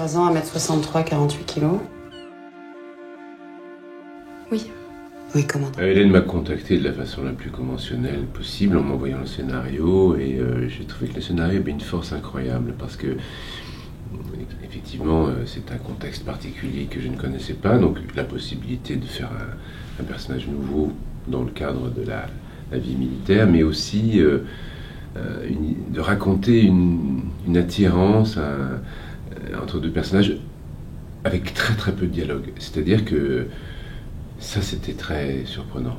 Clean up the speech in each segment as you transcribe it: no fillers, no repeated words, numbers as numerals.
23 ans, 1m63, 48 kilos. Oui. Oui, commandant. Hélène m'a contacté de la façon la plus conventionnelle possible en m'envoyant le scénario et j'ai trouvé que le scénario avait une force incroyable parce que effectivement c'est un contexte particulier que je ne connaissais pas, donc la possibilité de faire un personnage nouveau dans le cadre de la vie militaire, mais aussi de raconter une attirance entre deux personnages avec très très peu de dialogue, c'est-à-dire que ça, c'était très surprenant.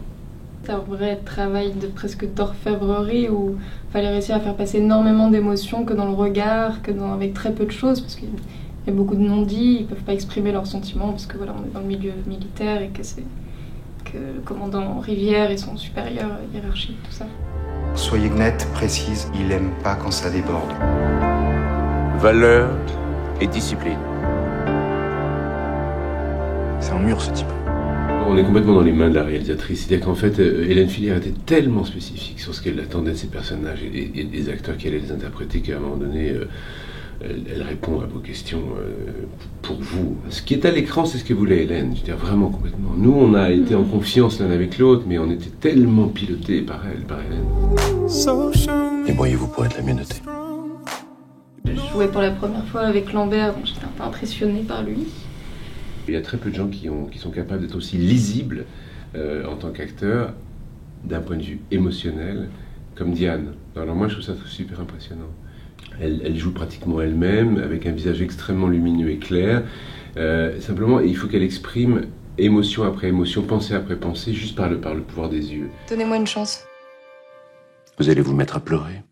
C'est un vrai travail de presque d'orfèvrerie où il fallait réussir à faire passer énormément d'émotions que dans le regard, avec très peu de choses, parce qu'il y a beaucoup de non-dits, ils ne peuvent pas exprimer leurs sentiments, parce que voilà, on est dans le milieu militaire et que le commandant Rivière et son supérieur hiérarchique, tout ça. Soyez net, précise, il aime pas quand ça déborde. Valeur et discipline. C'est un mur, ce type. On est complètement dans les mains de la réalisatrice. C'est-à-dire qu'en fait, Hélène Filière était tellement spécifique sur ce qu'elle attendait de ses personnages et des acteurs qui allaient les interpréter qu'à un moment donné, elle répond à vos questions pour vous. Ce qui est à l'écran, c'est ce que voulait Hélène. Je veux dire, vraiment complètement. Nous, on a été en confiance l'un avec l'autre, mais on était tellement pilotés par elle, par Hélène. Débrouillez-vous pour être la mieux notée. Je jouais pour la première fois avec Lambert, donc j'étais un peu impressionnée par lui. Il y a très peu de gens qui sont capables d'être aussi lisibles en tant qu'acteur d'un point de vue émotionnel comme Diane. Alors moi je trouve ça super impressionnant. Elle joue pratiquement elle-même avec un visage extrêmement lumineux et clair. Simplement il faut qu'elle exprime émotion après émotion, pensée après pensée, juste par le pouvoir des yeux. Donnez-moi une chance. Vous allez vous mettre à pleurer.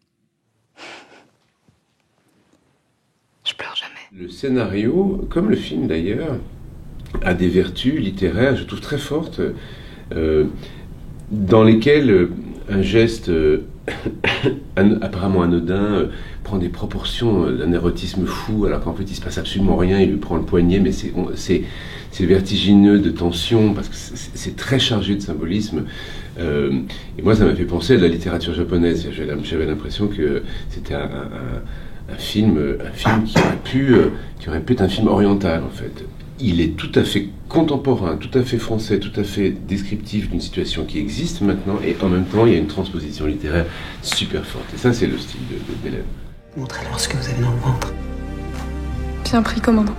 Je pleure jamais. Le scénario, comme le film d'ailleurs, a des vertus littéraires, je trouve très fortes, dans lesquelles un geste apparemment anodin prend des proportions d'un érotisme fou, alors qu'en fait il se passe absolument rien, il lui prend le poignet, mais c'est vertigineux de tension, parce que c'est très chargé de symbolisme. Et moi ça m'a fait penser à la littérature japonaise. J'avais l'impression que c'était un film qui aurait pu être un film oriental en fait. Il est tout à fait contemporain, tout à fait français, tout à fait descriptif d'une situation qui existe maintenant, et en même temps, il y a une transposition littéraire super forte. Et ça, c'est le style d'Hélène. Montrez-leur ce que vous avez dans le ventre. Bien pris, commandant.